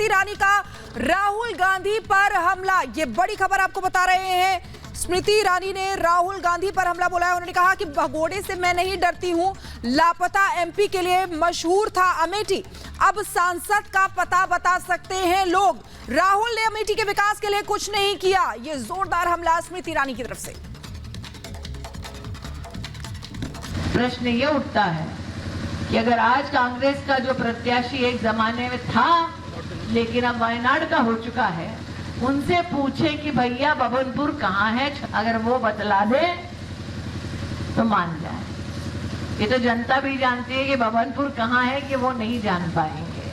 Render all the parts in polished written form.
ईरानी का राहुल गांधी पर हमला, ये बड़ी खबर आपको बता रहे हैं। स्मृति ईरानी ने राहुल गांधी पर हमला बोला है। उन्होंने कहा कि भगोड़े से मैं नहीं डरती हूं। लापता एमपी के लिए मशहूर था अमेठी, अब सांसद का पता बता सकते हैं लोग। राहुल ने अमेठी के विकास के लिए कुछ नहीं किया। ये जोरदार हमला स्मृति ईरानी की तरफ से। प्रश्न ये उठता है कि अगर आज कांग्रेस का जो प्रत्याशी एक जमाने में था लेकिन अब वायनाड का हो चुका है, उनसे पूछे कि भैया बबनपुर कहाँ है, अगर वो बतला दे तो मान जाए। ये तो जनता भी जानती है कि बबनपुर कहाँ है कि वो नहीं जान पाएंगे।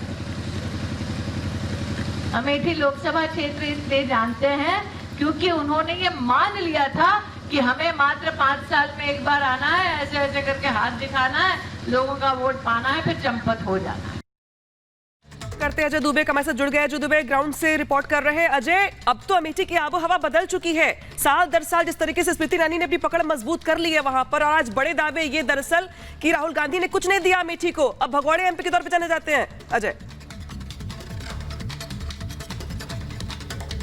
अमेठी लोकसभा क्षेत्र इसलिए जानते हैं क्योंकि उन्होंने ये मान लिया था कि हमें मात्र 5 साल में एक बार आना है, ऐसे ऐसे करके हाथ दिखाना है, लोगों का वोट पाना है, फिर चंपत हो जाना है। करते अजय दुबे हमारे साथ जुड़ गए। अजय दुबे ग्राउंड से रिपोर्ट कर रहे हैं। अजय, अब तो अमेठी की आबो हवा बदल चुकी है। साल दर साल जिस तरीके से स्मृति ईरानी ने अपनी पकड़ मजबूत कर ली है वहां पर, और आज बड़े दावे ये दरअसल कि राहुल गांधी ने कुछ नहीं दिया अमेठी को, अब भगोड़े एमपी के तौर पर जाने जाते हैं। अजय,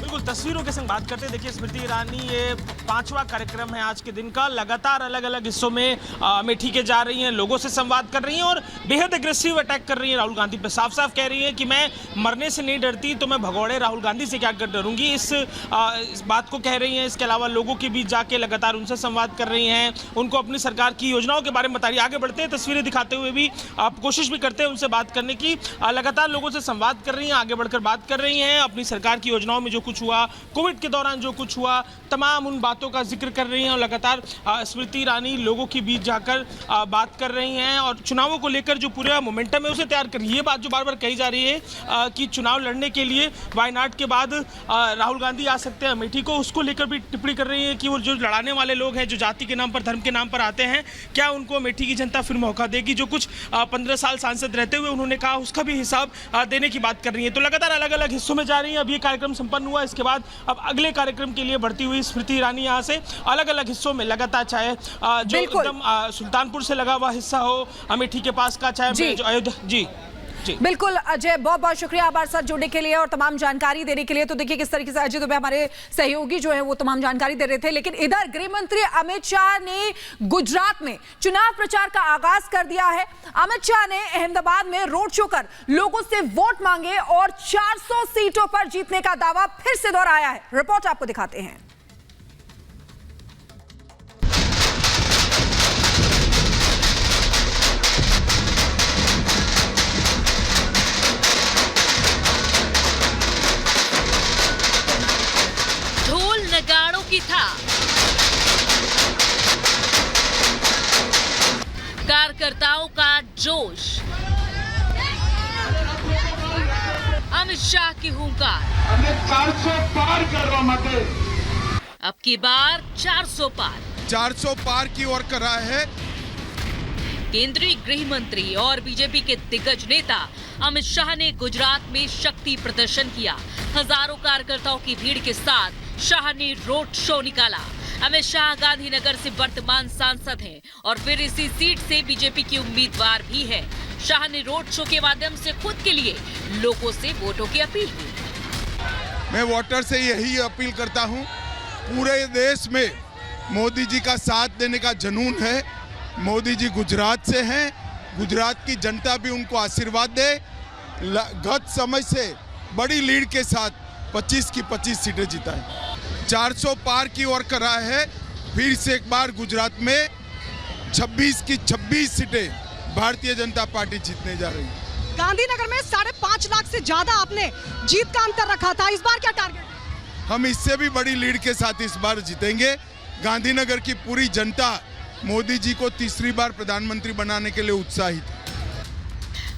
बिल्कुल तस्वीरों के संग बात करते हैं। देखिए स्मृति ईरानी, ये 5वां कार्यक्रम है आज के दिन का। लगातार अलग अलग हिस्सों में अमेठी के जा रही हैं, लोगों से संवाद कर रही हैं और बेहद एग्रेसिव अटैक कर रही हैं राहुल गांधी पे। साफ साफ कह रही हैं कि मैं मरने से नहीं डरती तो मैं भगोड़े राहुल गांधी से क्या कर डरूंगी, इस बात को कह रही हैं। इसके अलावा लोगों के बीच जाके लगातार उनसे संवाद कर रही हैं, उनको अपनी सरकार की योजनाओं के बारे में बता रही है। आगे बढ़ते हैं, तस्वीरें दिखाते हुए भी आप कोशिश भी करते हैं उनसे बात करने की। लगातार लोगों से संवाद कर रही हैं, आगे बढ़कर बात कर रही हैं, अपनी सरकार की योजनाओं में जो कुछ हुआ, कोविड के दौरान जो कुछ हुआ, तमाम उन बातों का जिक्र कर रही हैं। और लगातार स्मृति ईरानी लोगों के बीच जाकर बात कर रही हैं और चुनावों को लेकर जो पूरा मोमेंटम है उसे तैयार कर रही है। ये बात जो बार बार कही जा रही है कि चुनाव लड़ने के लिए वायनाड के बाद राहुल गांधी आ सकते हैं अमेठी को, उसको लेकर भी टिप्पणी कर रही है कि वो जो लड़ाने वाले लोग हैं, जो जाति के नाम पर, धर्म के नाम पर आते हैं, क्या उनको अमेठी की जनता फिर मौका देगी। जो कुछ 15 साल सांसद रहते हुए उन्होंने कहा, उसका भी हिसाब देने की बात कर रही है। तो लगातार अलग अलग हिस्सों में जा रही हैं। अब ये कार्यक्रम संपन्न हुआ, इसके बाद अब अगले कार्यक्रम के लिए बढ़ती हुई स्मृति ईरानी यहाँ से अलग अलग हिस्सों में लगातार, चाहे जो एकदम सुल्तानपुर से लगा हुआ हिस्सा हो अमेठी के पास का, चाहे जो अयोध्या। जी बिल्कुल अजय, बहुत बहुत शुक्रिया हमारे साथ जुड़ने के लिए और तमाम जानकारी देने के लिए। तो देखिए किस तरीके से अजय दुबे हमारे सहयोगी जो है वो तमाम जानकारी दे रहे थे। लेकिन इधर गृह मंत्री अमित शाह ने गुजरात में चुनाव प्रचार का आगाज कर दिया है। अमित शाह ने अहमदाबाद में रोड शो कर लोगों से वोट मांगे और 400 सीटों पर जीतने का दावा फिर से दोहराया है। रिपोर्ट आपको दिखाते हैं। नगाड़ों की था, कार्यकर्ताओं का जोश, अमित शाह की हुंकार। 400 पार कर रहा मते। अब की बार 400 पार, 400 पार की ओर कर रहा है। केंद्रीय गृह मंत्री और बीजेपी के दिग्गज नेता अमित शाह ने गुजरात में शक्ति प्रदर्शन किया। हजारों कार्यकर्ताओं की भीड़ के साथ शाह ने रोड शो निकाला। अमित शाह गांधीनगर से वर्तमान सांसद हैं और फिर इसी सीट से बीजेपी की उम्मीदवार भी है। शाह ने रोड शो के माध्यम से खुद के लिए लोगों से वोटों की अपील की। मैं वोटर से यही अपील करता हूं, पूरे देश में मोदी जी का साथ देने का जुनून है। मोदी जी गुजरात से हैं, गुजरात की जनता भी उनको आशीर्वाद दे। गत समय से बड़ी लीड के साथ 25 की 25 सीटें जिताएं। 400 पार की ओर कर रहा है। फिर से एक बार गुजरात में 26 की 26 सीटें भारतीय जनता पार्टी जीतने जा रही है। गांधीनगर में 5.5 लाख से ज्यादा आपने जीत का अंतर रखा था, इस बार क्या टारगेट है? हम इससे भी बड़ी लीड के साथ इस बार जीतेंगे। गांधीनगर की पूरी जनता मोदी जी को तीसरी बार प्रधानमंत्री बनाने के लिए उत्साहित है।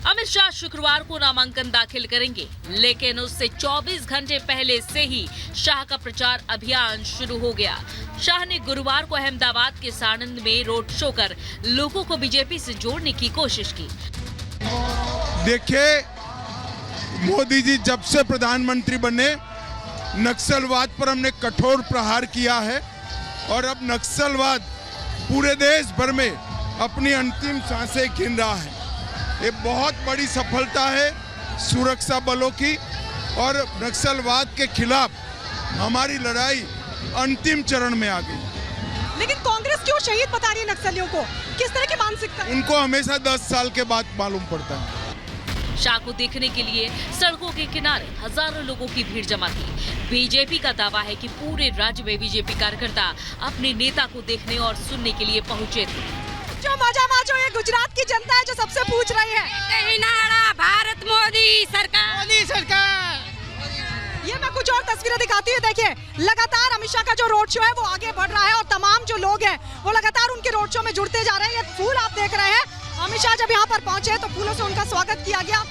अमित शाह शुक्रवार को नामांकन दाखिल करेंगे, लेकिन उससे 24 घंटे पहले से ही शाह का प्रचार अभियान शुरू हो गया। शाह ने गुरुवार को अहमदाबाद के साणंद में रोड शो कर लोगों को बीजेपी से जोड़ने की कोशिश की। देखिए, मोदी जी जब से प्रधानमंत्री बने, नक्सलवाद पर हमने कठोर प्रहार किया है और अब नक्सलवाद पूरे देश भर में अपनी अंतिम सांसें गिन रहा है। ये बहुत बड़ी सफलता है सुरक्षा बलों की, और नक्सलवाद के खिलाफ हमारी लड़ाई अंतिम चरण में आ गई। लेकिन कांग्रेस क्यों शहीद बता रही है नक्सलियों को? किस तरह की मानसिकता? उनको हमेशा 10 साल के बाद मालूम पड़ता है। शाह को देखने के लिए सड़कों के किनारे हजारों लोगों की भीड़ जमा थी। बीजेपी का दावा है कि पूरे राज्य में बीजेपी कार्यकर्ता अपने नेता को देखने और सुनने के लिए पहुंचे थे। जो मजा माचो ये गुजरात की जनता है जो सबसे पूछ रही है, भारत मोदी सरकार। ये मैं कुछ और तस्वीरें दिखाती हूँ। देखिए, लगातार अमित शाह का जो रोड शो है वो आगे बढ़ रहा है और तमाम जो लोग हैं वो लगातार उनके रोड शो में जुड़ते जा रहे हैं। ये फूल आप देख रहे हैं, अमित शाह जब यहाँ पर पहुंचे तो फूलों से उनका स्वागत किया गया।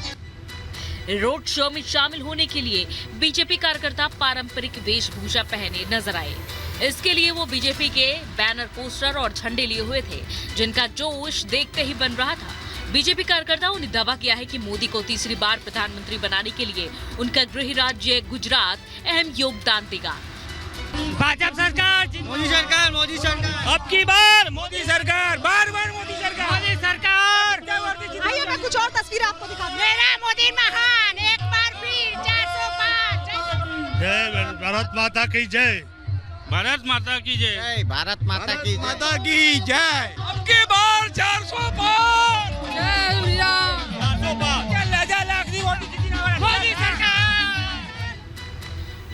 रोड शो में शामिल होने के लिए बीजेपी कार्यकर्ता पारंपरिक वेशभूषा पहने नजर आए। इसके लिए वो बीजेपी के बैनर, पोस्टर और झंडे लिए हुए थे, जिनका जोश देखते ही बन रहा था। बीजेपी कार्यकर्ताओं ने दावा किया है कि मोदी को तीसरी बार प्रधानमंत्री बनाने के लिए उनका गृह राज्य गुजरात अहम योगदान देगा। भाजपा सरकार, मोदी सरकार, अब की बार मोदी सरकार, बार मोदी सरकार। आइए मैं कुछ और तस्वीरें आपको दिखाती हूँ। मेरा मोदी महान, एक बार फिर 405। जय भारत माता की जय। भारत माता की जय। भारत माता की माता की जय। अब की बार 400 पार। मोदी सरकार।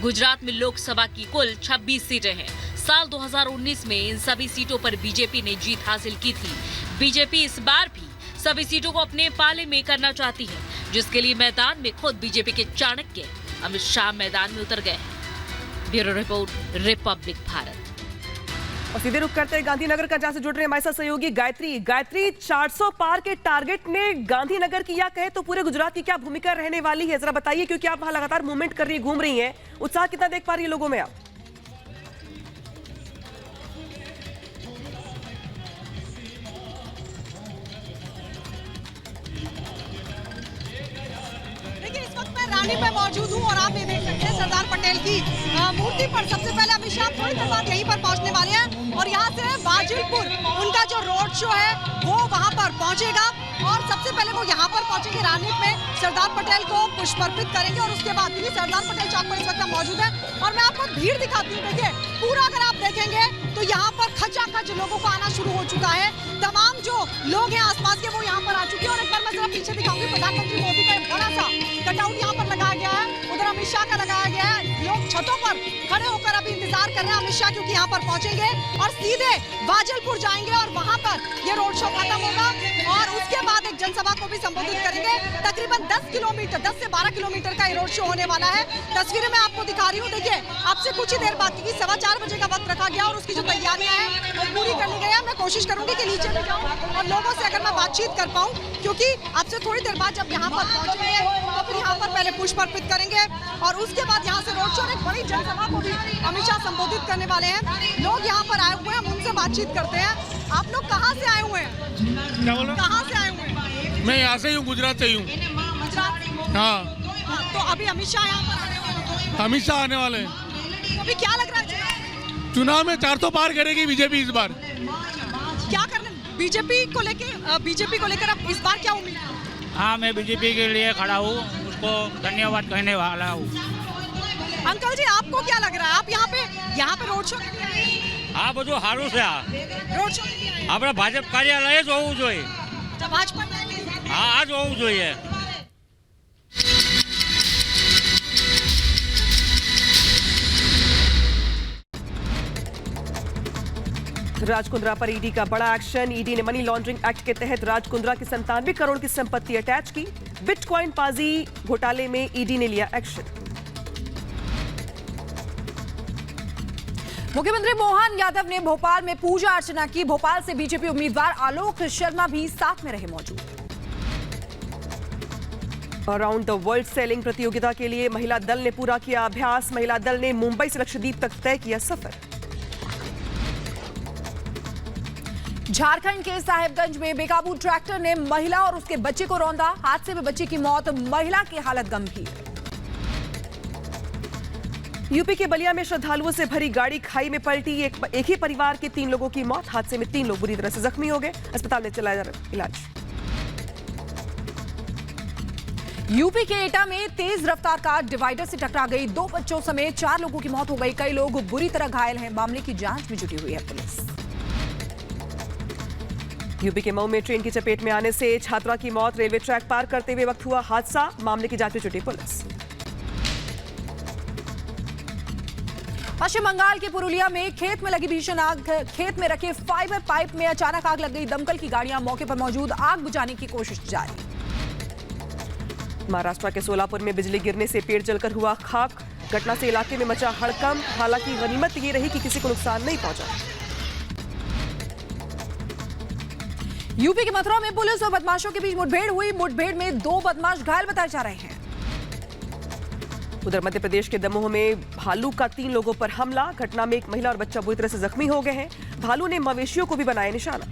गुजरात में लोकसभा की कुल 26 सीटें हैं। साल 2019 में इन सभी सीटों पर बीजेपी ने जीत हासिल की थी। बीजेपी इस बार भी सभी सीटों को अपने पाले में करना चाहती है, जिसके लिए मैदान में खुद बीजेपी के चाणक्य अमित शाह मैदान में उतर गए हैं। Bureau report, Republic Bharat. और सीधे रुख करते हैं गांधीनगर का, जहां से जुड़ रहे हमारे साथ सहयोगी गायत्री। 400 पार के टारगेट ने गांधीनगर की या कहे तो पूरे गुजरात की क्या भूमिका रहने वाली है, जरा बताइए, क्योंकि आप वहां लगातार मूवमेंट कर रही है, घूम रही हैं। उत्साह कितना देख पा रही है लोगों में आप? देखिए, इस वक्त मैं रानी पे मौजूद हूँ और आप ये देख सकते हैं सरदार पटेल की मूर्ति पर सबसे पहले अमित शाह थोड़ी देर बाद यहीं पर पहुंचने वाले हैं और यहाँ से वाजिलपुर उनका जो रोड शो है वो वहाँ पर पहुंचेगा और सबसे पहले वो यहाँ पर पहुंचेंगे रानीप में, सरदार पटेल को पुष्प अर्पित करेंगे और उसके बाद भी सरदार पटेल चौक पर इस वक्त मौजूद है। और मैं आपको भीड़ दिखाती हूँ। देखिए, पूरा अगर आप देखेंगे तो यहाँ पर खचाखच लोगों को आना शुरू हो चुका है। तमाम जो लोग हैं आसपास के वो यहाँ पर आ चुके हैं और एक बार मैं जरा पीछे दिखाऊंगी। प्रधानमंत्री मोदी का एक बड़ा सा कटआउट यहाँ पर लगाया गया है, उधर अमित शाह का लगाया गया है। लोग छतों पर खड़े होकर अभी इंतजार कर रहे हैं अमित शाह, क्योंकि यहाँ पर पहुंचेंगे और सीधे वाजलपुर जाएंगे और वहां पर ये रोड शो खत्म होगा और उसके बाद एक जनसभा को भी संबोधित करेंगे। तकरीबन 10 से 12 किलोमीटर का ये रोड शो होने वाला है। तस्वीरें मैं आपको दिखा रही हूँ। देखिए, आपसे कुछ ही देर बाद, क्योंकि 4:15 बजे का वक्त रखा गया और उसकी जो तैयारियां हैं वो पूरी कर ली गई है। मैं कोशिश करूंगी कि नीचे भी जाऊं और लोगों से अगर मैं बातचीत कर पाऊं, क्योंकि आपसे थोड़ी देर बाद जब यहाँ पर पहुंचेंगे तो फिर यहाँ पर पहले पुष्प अर्पित करेंगे और उसके बाद यहाँ से रोड शो और एक बड़ी जनसभा को भी अमित शाह संबोधित करने वाले हैं। लोग यहाँ पर आए हुए हैं, हम उनसे बातचीत करते हैं। आप लोग कहाँ से आए हुए हैं? क्या बोला? कहाँ से आए हुए हैं? मैं यहाँ से हूँ, गुजरात से हूँ। गुजरात। हाँ, तो अभी अमित शाह यहाँ पर आने वाले हैं। अमित शाह आने वाले हैं। तो अभी क्या लग रहा है? चुनाव में 400 पार करेगी बीजेपी इस बार। क्या करना बीजेपी को लेकर अब इस बार क्या उम्मीद है? हाँ, मैं बीजेपी के लिए खड़ा हूँ, उसको धन्यवाद कहने वाला हूँ। अंकल जी, आपको क्या लग रहा है? आप यहाँ पे रोड शो के लिए आए हैं? આ બધું સારું છે। रोड शो के लिए आए हैं? આપણે ભાજપ કાર્યાલય જ હોવું જોઈએ। जब भाजपा में आएंगे? હા, આ જ હોવું જોઈએ। राज कुंद्रा पर ईडी का बड़ा एक्शन। ईडी ने मनी लॉन्ड्रिंग एक्ट के तहत राज कुंद्रा की 97 करोड़ की संपत्ति अटैच की। बिटकॉइन पाजी घोटाले में ईडी ने लिया एक्शन। मुख्यमंत्री मोहन यादव ने भोपाल में पूजा अर्चना की। भोपाल से बीजेपी उम्मीदवार आलोक शर्मा भी साथ में रहे मौजूद। अराउंड द वर्ल्ड सेलिंग प्रतियोगिता के लिए महिला दल ने पूरा किया अभ्यास। महिला दल ने मुंबई से लक्षद्वीप तक तय किया सफर। झारखंड के साहेबगंज में बेकाबू ट्रैक्टर ने महिला और उसके बच्चे को रौंदा। हादसे में बच्चे की मौत, महिला की हालत गंभीर। यूपी के बलिया में श्रद्धालुओं से भरी गाड़ी खाई में पलटी। एक ही परिवार के 3 लोगों की मौत। हादसे में 3 लोग बुरी तरह से जख्मी हो गए, अस्पताल में चलाया जा रहा इलाज। यूपी के एटा में तेज रफ्तार कार डिवाइडर से टकरा गई। 2 बच्चों समेत 4 लोगों की मौत हो गई। कई लोग बुरी तरह घायल हैं। मामले की जांच में जुटी हुई है पुलिस। यूपी के मऊ में ट्रेन की चपेट में आने से छात्रा की मौत। रेलवे ट्रैक पार करते हुए वक्त हुआ हादसा। मामले की जांच में जुटी पुलिस। पश्चिम बंगाल के पुरुलिया में खेत में लगी भीषण आग। खेत में रखे फाइबर पाइप में अचानक आग लग गई। दमकल की गाड़ियां मौके पर मौजूद, आग बुझाने की कोशिश जारी। महाराष्ट्र के सोलापुर में बिजली गिरने से पेड़ जलकर हुआ खाक। घटना से इलाके में मचा हड़कंप। हालांकि गनीमत ये रही कि किसी को नुकसान नहीं पहुंचा। यूपी के मथुरा में पुलिस और बदमाशों के बीच मुठभेड़ हुई। मुठभेड़ में 2 बदमाश घायल बताए जा रहे हैं। उधर मध्य प्रदेश के दमोह में भालू का 3 लोगों पर हमला। घटना में एक महिला और बच्चा बुरी तरह से जख्मी हो गए हैं। भालू ने मवेशियों को भी बनाया निशाना।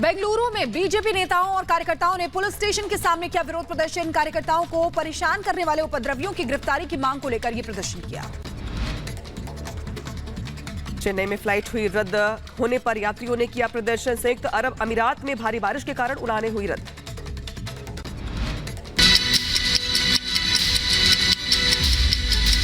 बेंगलुरु में बीजेपी नेताओं और कार्यकर्ताओं ने पुलिस स्टेशन के सामने किया विरोध प्रदर्शन। कार्यकर्ताओं को परेशान करने वाले उपद्रवियों की गिरफ्तारी की मांग को लेकर यह प्रदर्शन किया। चेन्नई में फ्लाइट हुई रद्द होने पर यात्रियों ने किया प्रदर्शन। संयुक्त अरब अमीरात में भारी बारिश के कारण उड़ानें हुई रद्द।